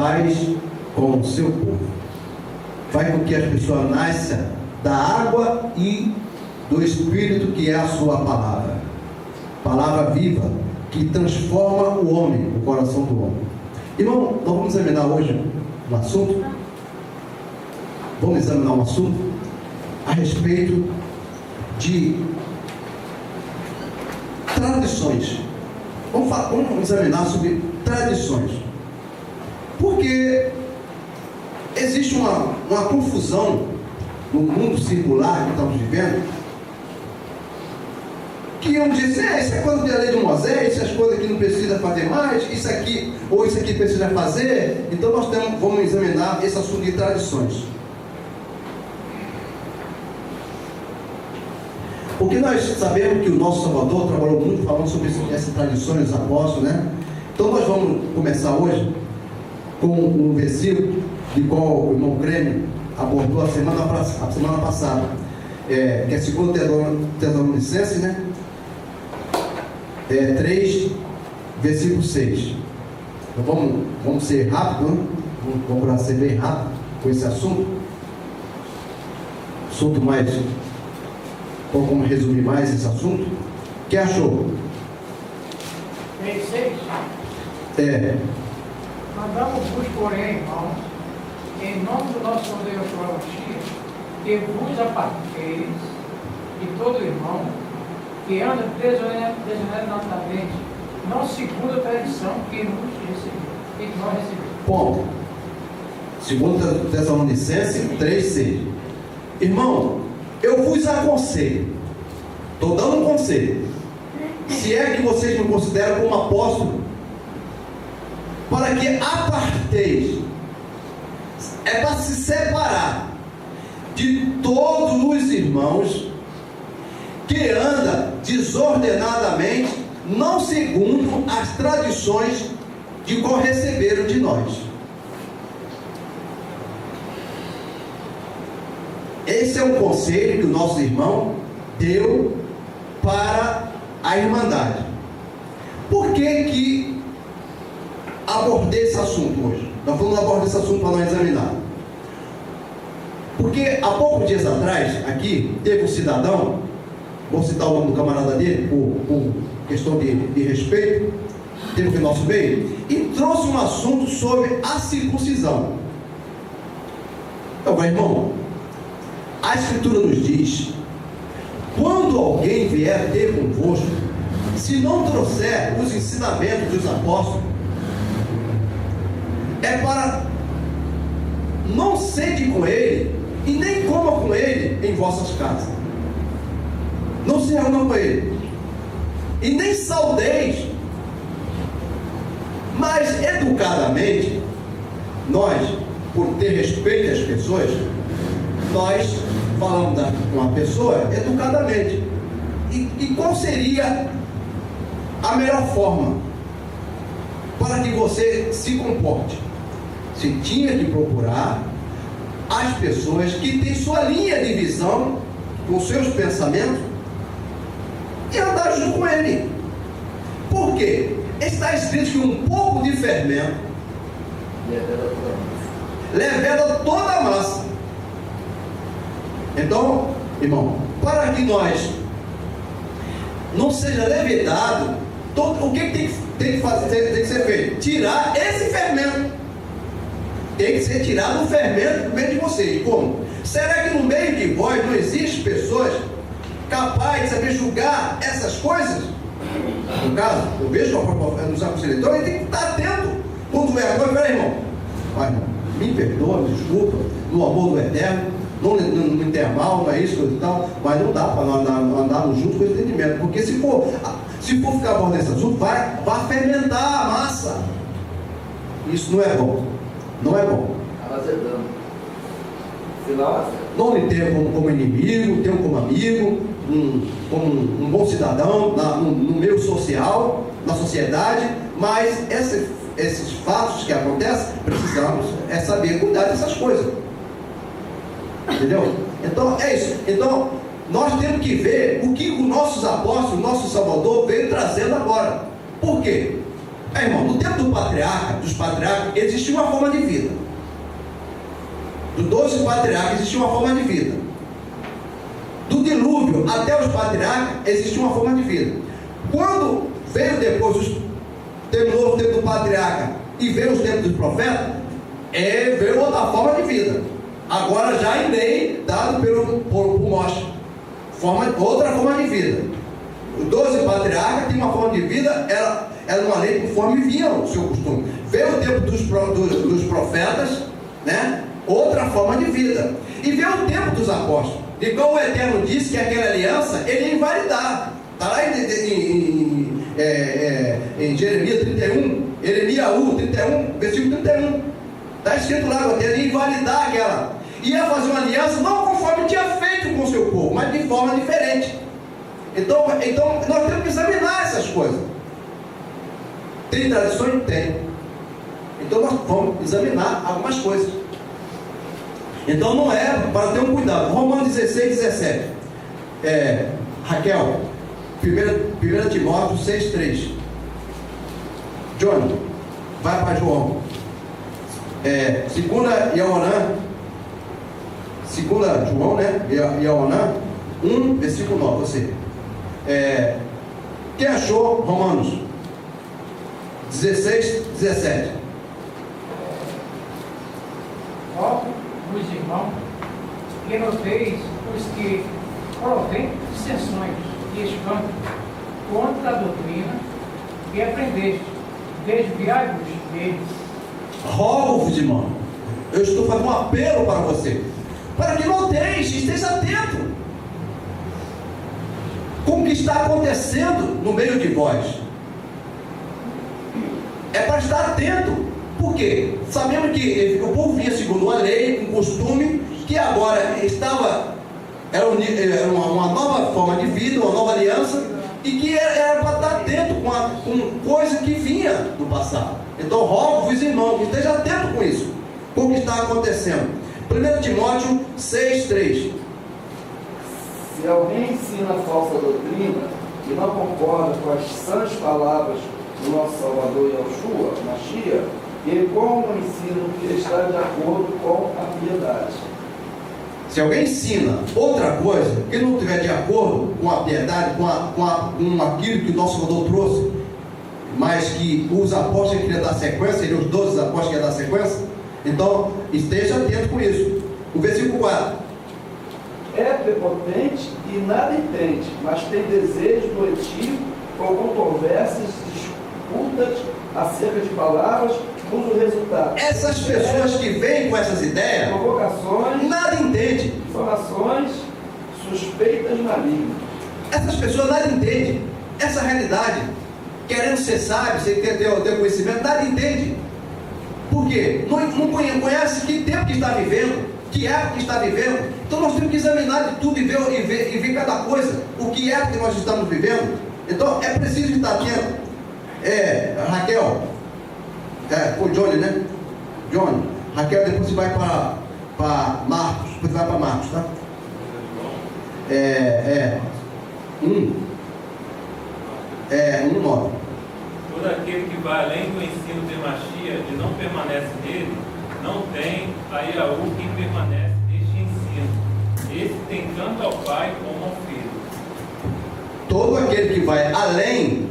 faz com o seu povo. Faz com que as pessoas nasçam da água e do Espírito, que é a sua palavra. Palavra viva, que transforma o homem, o coração do homem. Irmão, nós vamos examinar hoje um assunto. Vamos examinar um assunto a respeito de tradições. Vamos examinar sobre tradições. Porque existe uma confusão no mundo singular que estamos vivendo, que um diz, isso é coisa da lei de Moisés, essas coisas que não precisa fazer mais, isso aqui ou isso aqui precisa fazer. Então nós vamos examinar esse assunto de tradições. Porque nós sabemos que o nosso Salvador trabalhou muito falando sobre essas tradições dos apóstolos, né? Então nós vamos começar hoje com um versículo de qual o irmão Grêmio abordou a semana passada, que é 2 Tessalonicenses, né? 3, versículo 6. Então vamos ser rápido, né? Vamos procurar ser bem rápido com esse assunto. Assunto mais, como resumir mais esse assunto? O que achou? 3, 6? Mandamos-vos, porém, irmãos, em nome do nosso Senhor Deus que vos aparteis de todo irmão que anda desordenadamente, não segundo a tradição que nós recebemos. Ponto. 2 Tessalonicenses 3,6. Irmão, eu vos aconselho, estou dando um conselho, se é que vocês me consideram como apóstolo, para que aparteis, é para se separar de todos os irmãos que anda desordenadamente, não segundo as tradições de qual receberam de nós. Esse é um conselho que o nosso irmão deu para a Irmandade. Por que abordei esse assunto hoje? Nós vamos abordar esse assunto para nós examinar. Porque há poucos dias atrás, aqui, teve um cidadão, vou citar o nome do camarada dele, por questão de respeito, teve no nosso meio, e trouxe um assunto sobre a circuncisão. Então, irmão, a Escritura nos diz, quando alguém vier ter convosco, se não trouxer os ensinamentos dos apóstolos, é para não sede com ele e nem coma com ele em vossas casas. Não se reúna com ele e nem saudeis, mas educadamente, nós, por ter respeito às pessoas, nós falamos com uma pessoa educadamente. E qual seria a melhor forma para que você se comporte? Você tinha que procurar as pessoas que têm sua linha de visão, com seus pensamentos, e andar junto com ele. Por quê? Está escrito que um pouco de fermento leveda toda a massa. Então, irmão, para que nós não seja levedado, o que tem que ser feito? Tirar esse fermento. Tem que ser tirado o fermento do meio de vocês. Como? Será que no meio de vós não existem pessoas capazes de saber julgar essas coisas? No caso, eu vejo nos aconselhos, então ele tem que estar atento quando é agora. Peraí, irmão, me perdoa, me desculpa, no amor do eterno, não intervalo, não é isso, coisa e tal, mas não dá para nós andarmos juntos com esse entendimento, porque se for ficar bom nesse assunto, vai fermentar a massa. Isso não é bom. Não é bom. Não lhe tenho como inimigo, tenho como amigo, como um bom cidadão no meio social, na sociedade, mas esses fatos que acontecem, precisamos saber cuidar dessas coisas. Entendeu? Então é isso. Então nós temos que ver o que os nossos apóstolos, o nosso Salvador veio trazendo agora. Por quê? Irmão, no tempo dos patriarcas, existia uma forma de vida. Dos 12 patriarcas existia uma forma de vida. Do dilúvio até os patriarcas existia uma forma de vida. Quando veio depois terminou o tempo do patriarca e veio os tempos dos profetas, veio outra forma de vida. Agora já em lei dado por Moshe. Outra forma de vida. Os 12 patriarcas tinham uma forma de vida, era uma lei conforme vinha o seu costume. Veio o tempo dos profetas, né? Outra forma de vida. E veio o tempo dos apóstolos. E como o Eterno disse que aquela aliança ele ia invalidar. Está lá em Jeremias 31, Jeremias 31, versículo 31. Está escrito lá que o Eterno ia invalidar aquela. Ia fazer uma aliança não conforme tinha feito com o seu povo, mas de forma diferente. Então nós temos que examinar essas coisas. Tem tradições? Tem. Então nós vamos examinar algumas coisas. Então não é para ter um cuidado. Romanos 16, 17. Raquel, 1 Timóteo 6, 3. Johnny, vai para João. 2 João, né? Yaonã 1, versículo 9. Você. Quem achou Romanos 16, 17? Os irmãos, que noteis os que provém dissensões e escândalos contra a doutrina que aprendeste, desviai-vos deles. Rogo-vos, irmão, eu estou fazendo um apelo para você, para que noteis, esteja atento com o que está acontecendo no meio de vós. É para estar atento. Por quê? Sabemos que o povo vinha segundo a lei, um costume, que agora era uma nova forma de vida, uma nova aliança, e que era para estar atento com coisa que vinha do passado. Então rogo-vos, irmãos, que esteja atento com isso, com o que está acontecendo. 1 Timóteo 6, 3. Se alguém ensina falsa doutrina e não concorda com as sãs palavras do nosso Salvador Yahushua, Mashiach, ele como um ensino que está de acordo com a piedade. Se alguém ensina outra coisa que não estiver de acordo com a piedade, com aquilo que o nosso Salvador trouxe, mas que os apóstolos queriam dar sequência, os 12 apóstolos queriam dar sequência, então esteja atento com isso. O versículo 4. É prepotente e nada entende, mas tem desejo doentio, com controvérsias, disputas acerca de palavras, cujo resultado. Essas pessoas que vêm com essas ideias, provocações, nada entende. Informações suspeitas malignas. Essas pessoas nada entendem essa realidade, querendo ser sábio, sem ter conhecimento, nada entende. Por quê? Não conhece que tempo que está vivendo, que época que está vivendo. Então nós temos que examinar de tudo e ver cada coisa, o que é que nós estamos vivendo. Então é preciso estar atento. Raquel, foi Johnny, né? Johnny, Raquel, depois você vai para Marcos, depois você vai para Marcos, tá? 1:9. Todo aquele que vai além do ensino de Mashiach e não permanece nele, não tem a Yahu quem permanece neste ensino. Esse tem tanto ao Pai como ao Filho. Todo aquele que vai além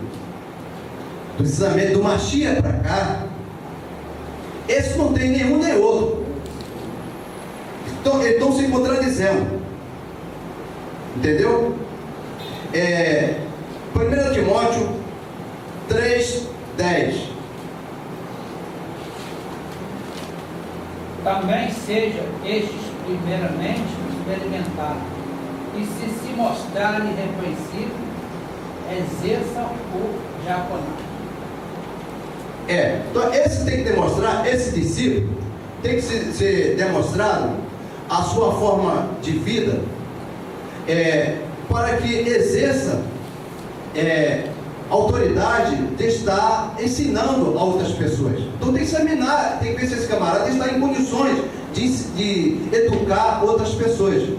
do ensinamento do Mashiach para cá, esse não tem nenhum nem outro. Então, eles estão se contradizendo. Entendeu? 1 Timóteo 3, 10. Também sejam estes primeiramente experimentados, e se mostrarem reconhecidos, exerçam o diaconato. Então esse tem que demonstrar, esse discípulo tem que ser demonstrado a sua forma de vida, para que exerça autoridade de estar ensinando a outras pessoas. Então tem que examinar, tem que ver se esse camarada está em condições de educar outras pessoas.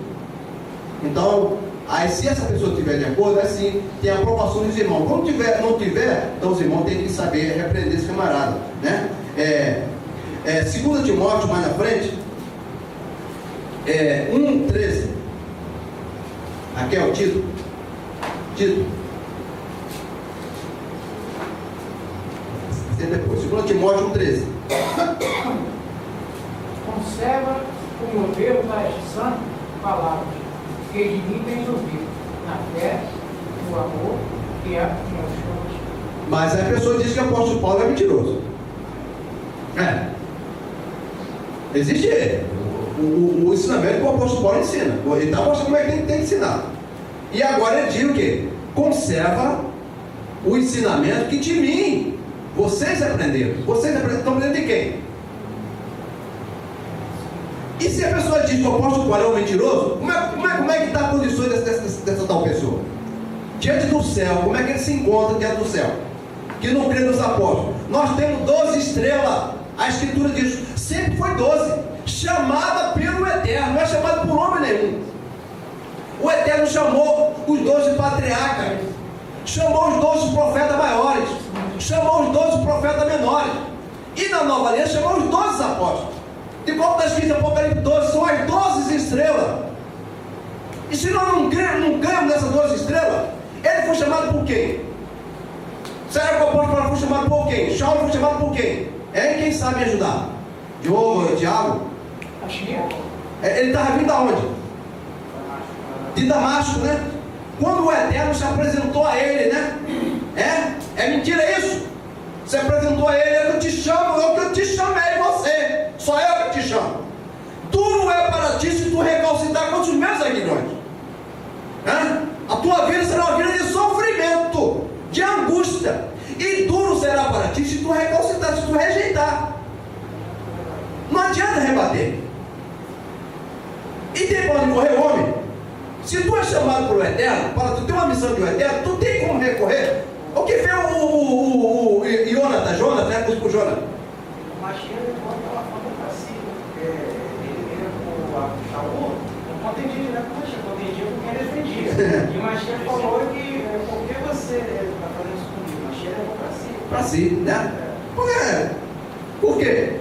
Então Aí se essa pessoa estiver de acordo, assim, tem a aprovação dos irmãos. Quando não tiver, então os irmãos têm que saber repreender esse camarada, né? 2 Timóteo, mais na frente, 1:13. Aqui é o Tito. Depois, 2 Timóteo 1:13. Conserva o modelo das santas palavras que de mim tens ouvido, na fé, no amor que há em nós. Mas a pessoa diz que o apóstolo Paulo é mentiroso. Existe o ensinamento que o apóstolo Paulo ensina. Ele está mostrando como é que ele tem que ensinar. E agora ele diz o quê? Conserva o ensinamento que de mim vocês aprenderam. Vocês estão aprendendo de quem? E se a pessoa diz que o apóstolo Paulo é um mentiroso, como é que está a condição dessa tal pessoa? Diante do céu, como é que ele se encontra diante do céu? Que não crê nos apóstolos. Nós temos 12 estrelas. A escritura diz, sempre foi 12. Chamada pelo Eterno, não é chamada por homem nenhum. O Eterno chamou os 12 patriarcas, chamou os 12 profetas maiores, chamou os 12 profetas menores. E na nova aliança chamou os 12 apóstolos. De qual está escrito em Apocalipse 12, são as 12 estrelas. E se nós não cremos nessas 12 estrelas, ele foi chamado por quem? Será que o apóstolo Paulo foi chamado por quem? Saulo foi chamado por quem? Quem sabe me ajudar? Diogo, Tiago? Ele estava vindo aonde? De Damasco, né? Quando o Eterno se apresentou a ele, né? É mentira isso? Se apresentou a ele, eu te chamo, eu que eu te chamei você. Só eu que te chamo. Duro é para ti se tu recalcitrar contra os meus aguilhões. A tua vida será uma vida de sofrimento, de angústia. E duro será para ti se tu recalcitrar, se tu rejeitar. Não adianta rebater. E tem para onde correr o homem? Se tu é chamado pelo Eterno, para tu ter uma missão de Eterno, tu tem como recorrer. O que fez o Jonas, né? Com o Jonas. Mas ele conta uma conta para si. Ele com o Shaul, não entendia, né? Poxa, eu entendia porque ele defendia. E o Machia falou que por que você está fazendo isso comigo? Machia levou para si. Para si, né? Por quê?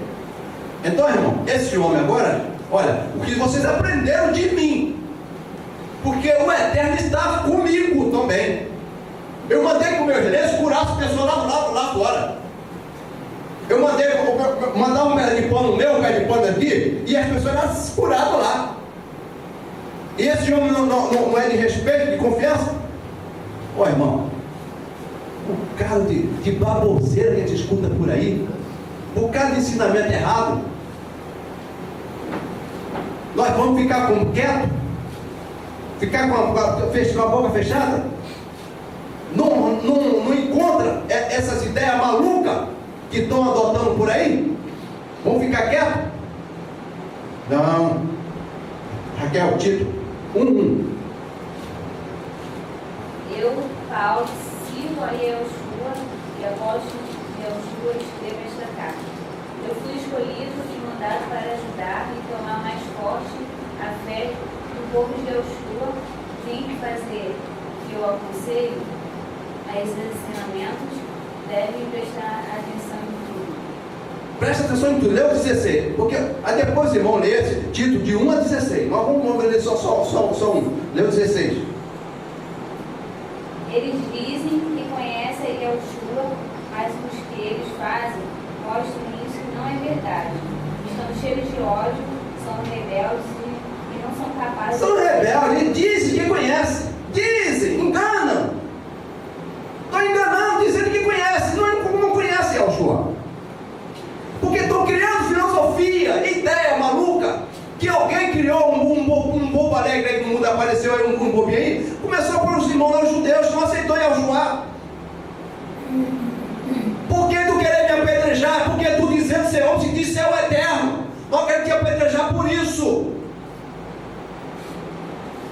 Então, irmão, esse homem agora, olha, o que vocês aprenderam de mim, porque o Eterno estava comigo também. Eu mandei com o meu gerente curar as pessoas lá fora. Eu mandar um pé de pano meu, um pé de pano aqui, e as pessoas eram curadas lá. E esse homem não é de respeito, de confiança? Ó, irmão, o cara de baboseira que a gente escuta por aí, o cara de ensinamento errado, nós vamos ficar quieto? Ficar com a boca fechada? Não encontra essas ideias malucas que estão adotando por aí? Vamos ficar quietos? Não. Raquel, Tito 1:1. Eu, Paulo, sigo a Yeshua e apóstolo de Yeshua, escrevo esta carta. Eu fui escolhido e mandado para ajudar e tornar mais forte a fé do povo de Yeshua. Vim fazer o que eu aconselho a esses ensinamentos, devem prestar atenção em tudo. Presta atenção em tudo, lê o 16, porque aí depois, irmão, lê esse Tito de 1 a 16. Nós vamos ler só um. Lê o 16. Eles dizem que conhecem a Yeshua, mas os que eles fazem mostram isso que não é verdade. Estão cheios de ódio, são rebeldes e não são capazes São rebeldes, eles dizem que conhecem. Dizem, enganam. Estão enganando, dizendo que conhecem. Não conhecem Yeshua. Porque estão criando filosofia, ideia maluca, que alguém criou um bobo alegre aí que no mundo apareceu aí, um bobinho aí, começou por os irmãos não judeus que não aceitou Yeshua. Por que tu querer me apedrejar? Porque tu dizendo ser homem, se diz ser o Eterno. Nós queremos te apedrejar por isso.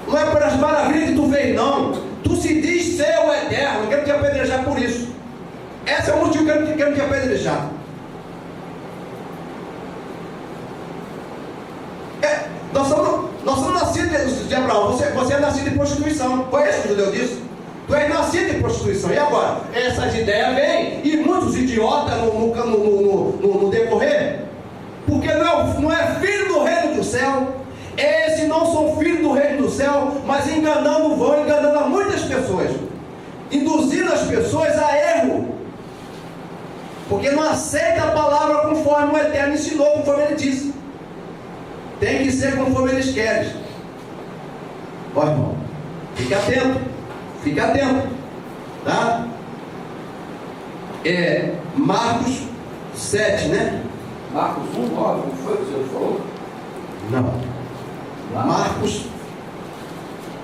Não é pelas maravilhas que tu fez, não. Tu se diz ser o Eterno. Eu quero te apedrejar por isso. Esse é o motivo que eu quero te apedrejar. Nós somos nascido de Abraão, você é nascido em prostituição. Foi isso que o judeu disse? Tu és nascido em prostituição. E agora? Essas ideias vêm, e muitos idiotas no decorrer, porque não é filho do reino do céu. Esses não são filhos do reino do céu, mas enganando a muitas pessoas, induzindo as pessoas a erro, porque não aceita a palavra conforme o Eterno ensinou, conforme ele disse. Tem que ser conforme eles querem. Ó, irmão, fique atento, tá? Marcos 7, né? Marcos 1:9, não foi o que o senhor falou? Não. Marcos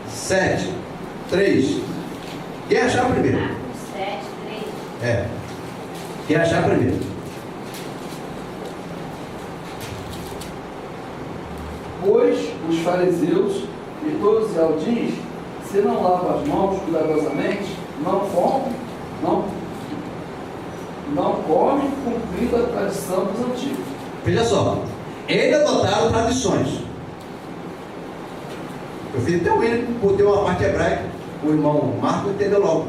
7, 3. Quer achar primeiro? Marcos 7, 3. Quer achar primeiro? Pois os fariseus e todos os aldiz, se não lavam as mãos cuidadosamente, não comem cumprindo a tradição dos antigos. Veja só, eles adotaram tradições. Eu fiz até o hino, botei uma parte hebraica, o irmão Marco entendeu logo.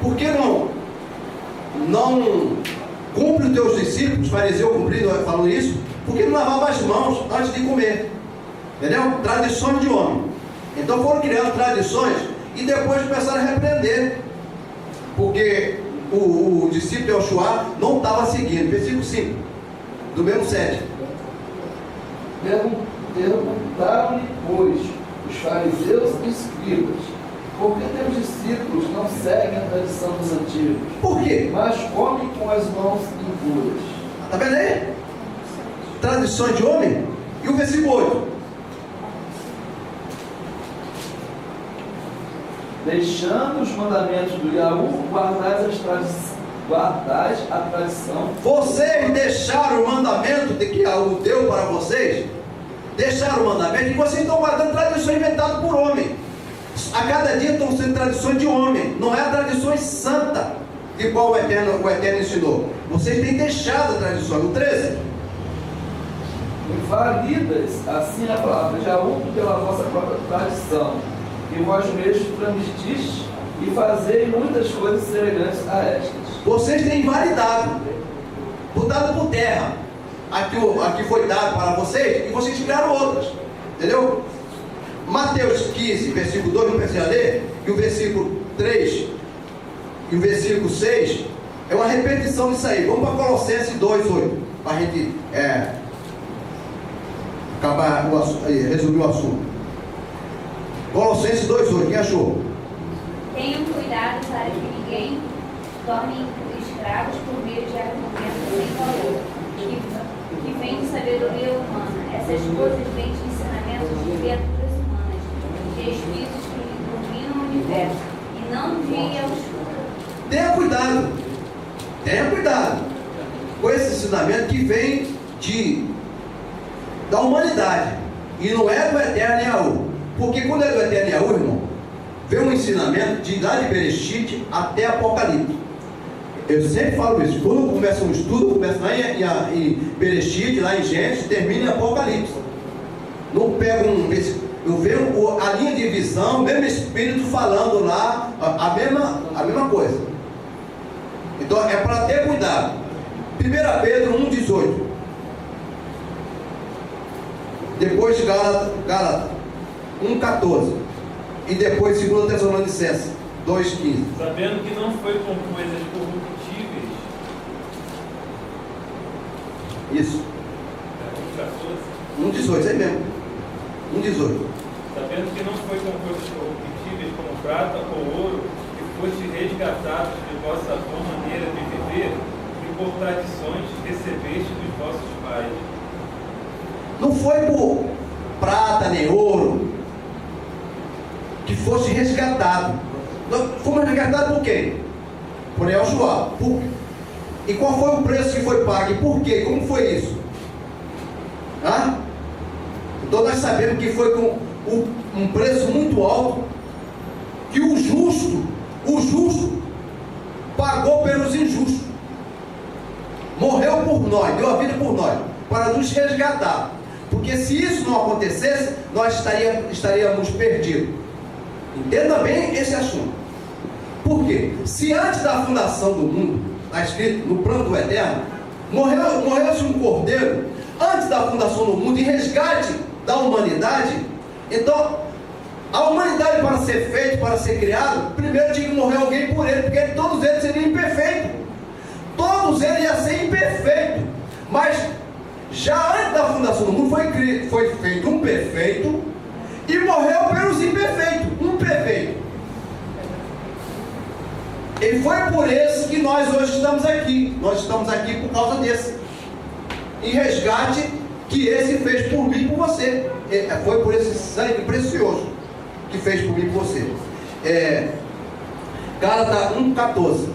Por que não cumpre os teus discípulos, fariseus cumprindo, falando isso? Porque não lavava as mãos antes de comer. Entendeu? Tradições de homem. Então foram criando tradições e depois começaram a repreender, porque o discípulo Yoshua não estava seguindo. Versículo 5 do mesmo 7. Perguntaram-lhe, pois, os fariseus e escribas, por que teus discípulos não seguem a tradição dos antigos? Por quê? Mas comem com as mãos impuras. Está vendo aí? Tradições de homem. E o versículo 8? Deixando os mandamentos do Yahu, guardais a tradição. Vocês deixaram o mandamento de que Yahu deu para vocês? Deixaram o mandamento e vocês estão guardando tradições inventadas por homem. A cada dia estão sendo tradições de homem. Não é a tradições santa de qual o Eterno ensinou. Vocês têm deixado a tradição. No 13. Invalidas assim a palavra de Yahu pela vossa própria tradição, e vós mesmos transmitiste e fazei muitas coisas semelhantes a estas. Vocês têm invalidado, botado por terra aqui foi dado para vocês, e vocês criaram outras. Entendeu? Mateus 15, versículo 2, não precisa ler, e o versículo 3 e o versículo 6 é uma repetição disso aí. Vamos para Colossenses 2, 8, para a gente acabar resumir o assunto. Colossenses 2, 8, quem achou? Tenham cuidado para que ninguém torne escravos por meio de argumentos sem valor, que vem de sabedoria humana. Essas coisas vêm de ensinamentos de criaturas humanas, de espíritos que dominam o universo, e não de Yahushua. Tenha cuidado com esse ensinamento que vem da humanidade, e não é do Eterno Yahu. Porque quando é do Eterno Yahu, irmão, vem um ensinamento de lá de Bereshit até Apocalipse. Eu sempre falo isso. Quando começa um estudo, começa lá em Bereshit, lá em Gênesis, termina em Apocalipse. Não pego eu vejo a linha de visão, o mesmo Espírito falando lá, a mesma coisa. Então é para ter cuidado. 1 Pedro 1,18. Depois de Gálatas 1,14. E depois 2 Tessalonicenses 2,15. Sabendo que não foi com coisas corruptíveis. Isso. 1,14. 1,18, isso aí mesmo. 1,18. Sabendo que não foi com coisas corruptíveis como prata ou ouro, que foste resgatados de vossa boa maneira de viver, e por tradições recebeste dos vossos pais. Não foi por prata nem ouro que fosse resgatado. Fomos resgatados por quem? Por Yahushua. E qual foi o preço que foi pago? E por quê? Como foi isso? Então nós sabemos que foi com um preço muito alto, que o justo pagou pelos injustos. Morreu por nós, deu a vida por nós. para nos resgatar. Porque se isso não acontecesse, nós estaríamos perdidos. Entenda bem esse assunto. Por quê? Se antes da fundação do mundo, está escrito no plano do Eterno, morreu-se um cordeiro, antes da fundação do mundo, em resgate da humanidade, então, a humanidade para ser feita, para ser criada, primeiro tinha que morrer alguém por ele, porque todos eles seriam imperfeitos. Todos eles iam ser imperfeitos. Mas, já antes da fundação do mundo, foi feito um perfeito e morreu pelos imperfeitos. Um perfeito. E foi por esse que nós hoje estamos aqui. Nós estamos aqui por causa desse. Em resgate que esse fez por mim e por você. Foi por esse sangue precioso que fez por mim e por você. Gálatas 1,14.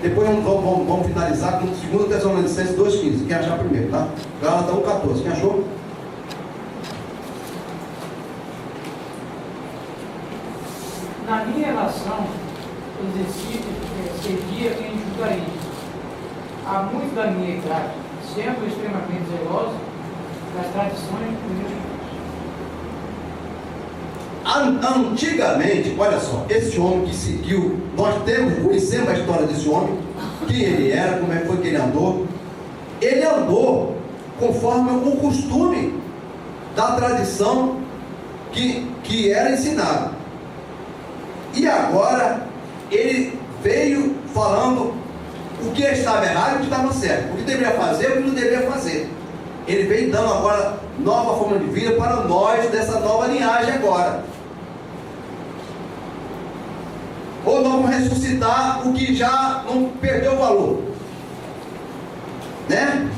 Depois vamos finalizar com 2 Tessalonicenses 2,15. Quem achar primeiro, tá? Gálatas 1,14. Quem achou? Na minha nação, seguia em judaísmo. Há muito da minha idade, sendo extremamente zeloso das tradições dos meus pais. Antigamente, olha só, esse homem que seguiu, nós conhecemos a história desse homem, quem ele era, como é que foi que ele andou. Ele andou conforme o costume da tradição que era ensinado. E agora ele veio falando o que estava errado e o que estava certo, o que deveria fazer e o que não deveria fazer. Ele veio dando agora nova forma de vida para nós dessa nova linhagem agora. Ou nós vamos ressuscitar o que já não perdeu o valor, né?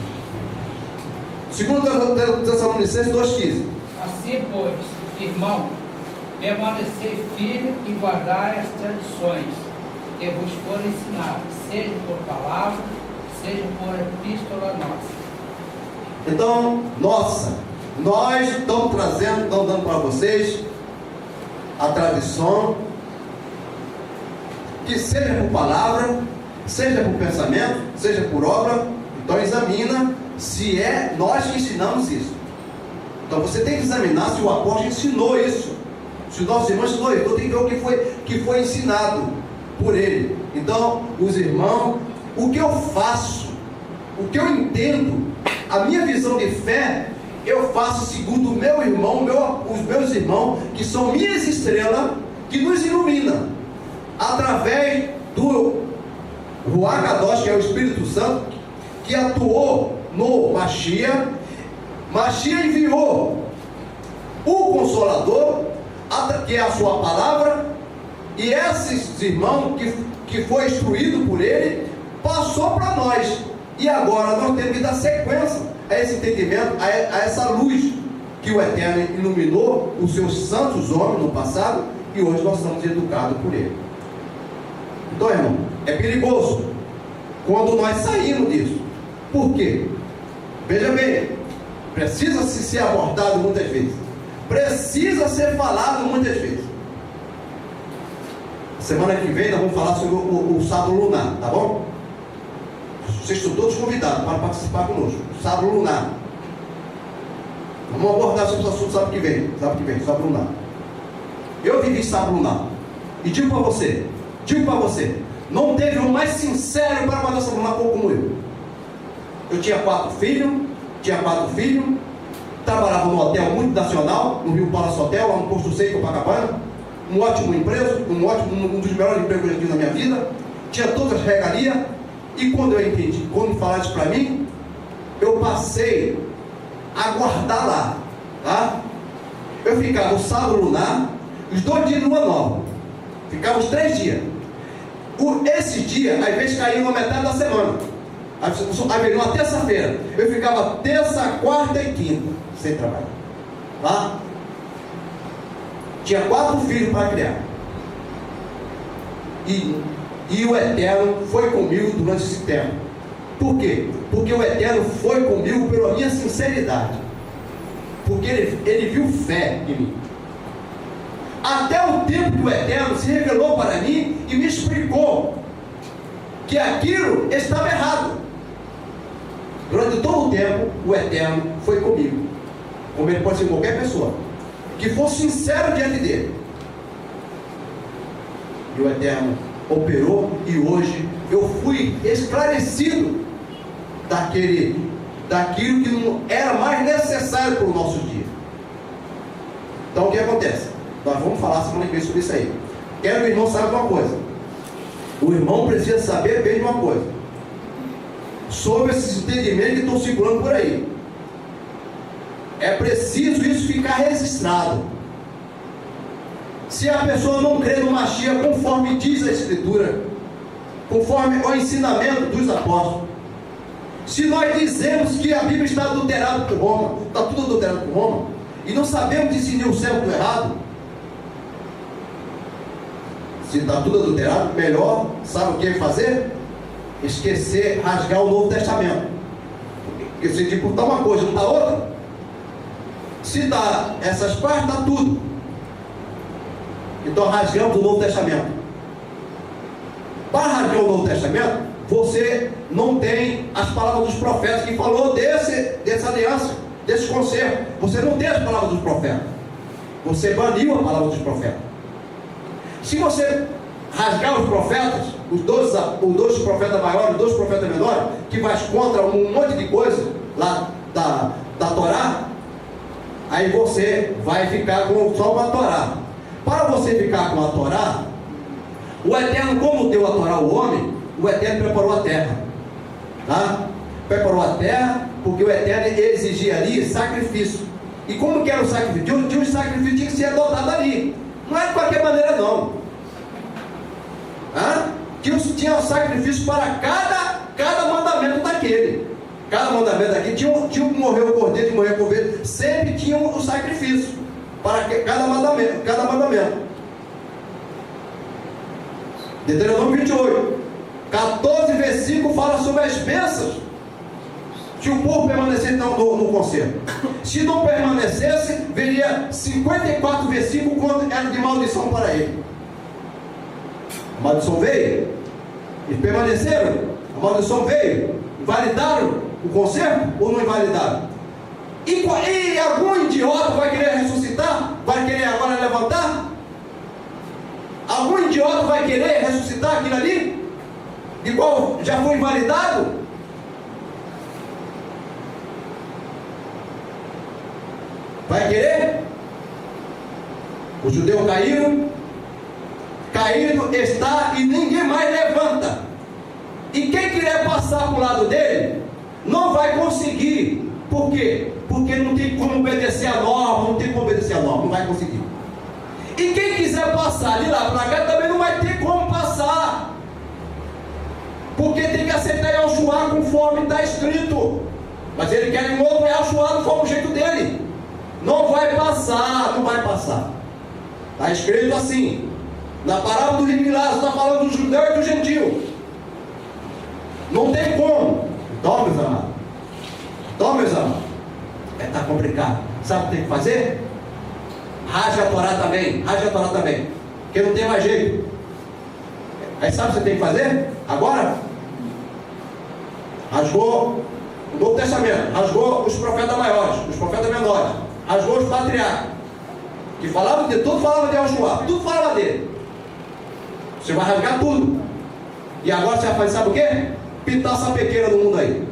2 Tessalonicenses 2,15. Assim, pois, irmão, permanecei firme e guardai as tradições que vos foram ensinadas, seja por palavra, seja por epístola nossa. Então, nós estamos dando para vocês a tradição, que seja por palavra, seja por pensamento, seja por obra. Então examina se é nós que ensinamos isso. Então você tem que examinar se o apóstolo ensinou isso, se o nosso irmão ensinou isso. Então tem que ver o que foi ensinado por ele. Então, os irmãos, o que eu faço, o que eu entendo, a minha visão de fé, eu faço segundo o meu irmão, os meus irmãos, que são minhas estrelas, que nos iluminam, através do Ruach Kadosh, que é o Espírito Santo, que atuou no Mashiach. Mashiach enviou o Consolador, que é a sua palavra, e esses irmãos que foi instruído por ele, passou para nós. E agora nós temos que dar sequência a esse entendimento, a essa luz que o Eterno iluminou os seus santos homens no passado, e hoje nós somos educados por ele. Então, irmão, é perigoso quando nós saímos disso. Por quê? Veja bem, precisa ser abordado muitas vezes, precisa ser falado muitas vezes. Semana que vem nós vamos falar sobre o sábado lunar, tá bom? Vocês estão todos convidados para participar conosco. Sábado lunar. Vamos abordar sobre esse assunto sábado que vem, sábado lunar. Eu vivi sábado lunar. E digo para você, não teve um mais sincero para fazer sábado lunar como eu. Eu tinha 4 filhos, trabalhava num hotel multinacional, no Rio Palace Hotel, lá no Posto Seco, Copacabana, um ótimo emprego, um dos melhores empregos que eu tive na minha vida, tinha todas as regalias, e quando eu entendi, quando falaram isso para mim, eu passei a guardar lá, tá? Eu ficava o sábado lunar, os 2 dias de lua nova, ficava os 3 dias. Esse dia, às vezes caía na metade da semana. Aí veio uma terça-feira, eu ficava terça, quarta e quinta sem trabalhar, tá? Tinha 4 filhos para criar, e o Eterno foi comigo durante esse tempo. Por quê? Porque o Eterno foi comigo pela minha sinceridade, porque ele viu fé em mim, até o tempo que o Eterno se revelou para mim e me explicou que aquilo estava errado. Durante todo o tempo, o Eterno foi comigo. Como ele pode ser com qualquer pessoa que fosse sincero diante dele. E o Eterno operou, e hoje eu fui esclarecido daquilo que não era mais necessário para o nosso dia. Então o que acontece? Nós vamos falar semana que vem sobre isso aí. Quero que o irmão saiba uma coisa. O irmão precisa saber bem de uma coisa, sobre esses entendimentos que estão circulando por aí. É preciso isso ficar registrado. Se a pessoa não crê no Mashiach conforme diz a Escritura, conforme o ensinamento dos apóstolos, se nós dizemos que a Bíblia está adulterada por Roma, está tudo adulterado por Roma, e não sabemos discernir o certo do errado, se está tudo adulterado, melhor, sabe o que fazer? Esquecer, rasgar o Novo Testamento. Porque se tipo, está uma coisa, não está outra. Se está essas partes, está tudo. Então rasgamos o Novo Testamento. Para rasgar o Novo Testamento, você não tem as palavras dos profetas que falou dessa aliança, desse conserto. Você não tem as palavras dos profetas. Você baniu a palavra dos profetas. Se você rasgar os profetas, os 12 profetas maiores, os 12 profetas menores, que vai contra um monte de coisa lá da Torá, aí você vai ficar só com a Torá. Para você ficar com a Torá, o Eterno, como deu a Torá ao homem, o Eterno preparou a terra. Tá? Preparou a terra, porque o Eterno exigia ali sacrifício. E como que era o sacrifício? Tinha um sacrifício que tinha que ser adotado ali. Não é de qualquer maneira, não. Tinha um sacrifício para cada mandamento daquele. Cada mandamento daquele tinha que morrer o cordeiro, de morrer o cordeiro. Sempre tinha um sacrifício para cada mandamento. Deuteronômio 28, 14 versículos fala sobre as bênçãos. Se o povo permanecesse no concerto. Se não permanecesse, veria 54 versículos quando era de maldição para ele. A maldição veio, eles permaneceram, a maldição veio, invalidaram o concerto ou não invalidaram? E algum idiota vai querer ressuscitar? Vai querer agora levantar? Algum idiota vai querer ressuscitar aquilo ali? Igual já foi invalidado? Vai querer? Os judeus caído está e ninguém mais levanta. E quem quiser passar para o lado dele, não vai conseguir. Por quê? Porque não tem como obedecer a norma, não vai conseguir. E quem quiser passar de lá para cá também não vai ter como passar. Porque tem que aceitar Yahushua conforme está escrito. Mas ele quer um outro Yahushua conforme o jeito dele. Não vai passar. Está escrito assim. Na parábola do rico e Lázaro está falando do judeu e do gentil. Não tem como. Então, meus amados. Está complicado. Sabe o que tem que fazer? Rasga a Torá também. Porque não tem mais jeito. Aí sabe o que você tem que fazer? Agora, rasgou o Novo Testamento, rasgou os profetas maiores, os profetas menores, rasgou os patriarcas, que falavam de tudo, falavam de Yahushua, tudo falava dele. Você vai rasgar tudo. E agora você vai fazer, sabe o quê? Pintar essa pequena do mundo aí.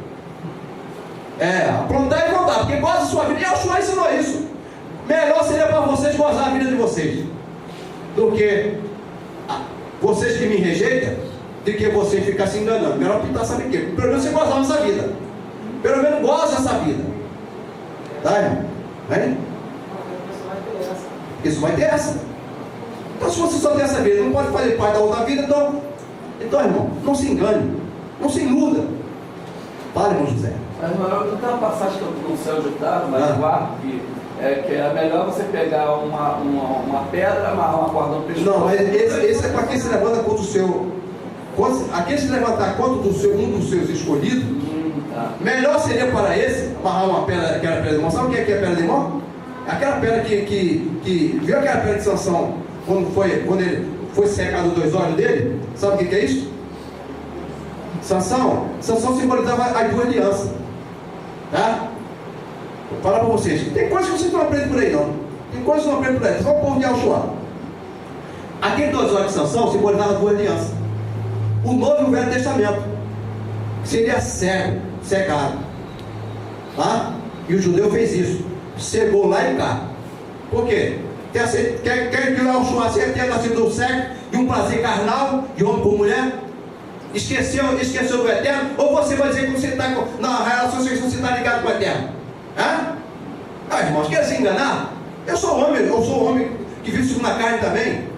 Aprontar e voltar, porque gosta da sua vida. Yahushua ensinou isso. Melhor seria para vocês gozar a vida de vocês do que vocês que me rejeitam, do que você ficar se enganando. Melhor pintar, sabe o quê? Pelo menos você gozar dessa vida. Pelo menos goza essa vida. Tá, irmão? Isso vai ter essa. Então, se você só tem essa vida, não pode fazer parte da outra vida, então, irmão, não se engane, não se iluda. Fala, irmão José. Mas, Manuel, não tem uma passagem que eu no céu ditado, mas guardo que é melhor você pegar uma pedra, amarrar uma corda no pescoço. Não, mas esse é para quem se levanta contra o seu. Aquele se levantar contra um dos seus escolhidos, melhor seria para esse amarrar uma pedra, aquela pedra de mão. Sabe o que é a pedra de mão? Aquela pedra que viu aquela pedra de Sansão quando ele foi secado os 2 olhos dele? Sabe o que é isso? Sansão simbolizava as 2 alianças. Tá? Vou falar para vocês. Tem coisas que vocês não aprendem por aí, não. Tem coisas que não aprendem por aí. Só o povo de Alchoá. Aquele 2 horas de Sansão simbolizava 2 alianças. O Novo e o Velho Testamento. Seria cego, cegado. Tá? E o judeu fez isso. Cegou lá e cá. Por quê? Quer que o Alchoá tenha nascido do sexo, de um prazer carnal, de homem com mulher? Esqueceu do Eterno? Ou você vai dizer que você está na relação sexual, você está ligado com o Eterno? Irmãos, quer se enganar? Eu sou homem que vive segundo a carne também.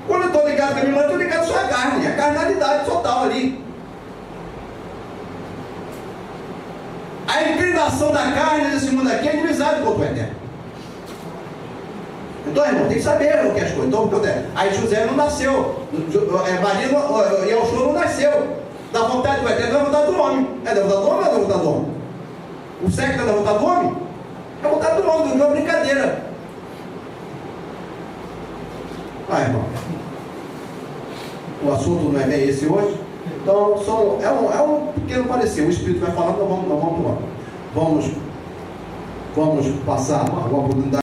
Quando eu estou ligado com a minha mulher, eu estou ligado só à carne, a carnalidade total ali. A inclinação da carne nesse mundo aqui é inimizade contra o Eterno. Então, irmão, tem que saber o que é as coisas. Então, aí José não nasceu, Maria e Yeshua não nasceu da vontade do Eterno, da vontade do homem. É da vontade do homem ou é da vontade do homem? O sexo é da vontade do homem? É da vontade do homem, não é uma brincadeira. Irmão, o assunto não é bem esse hoje. Então, é um pequeno parecer. O Espírito vai falar, então vamos passar uma oportunidade.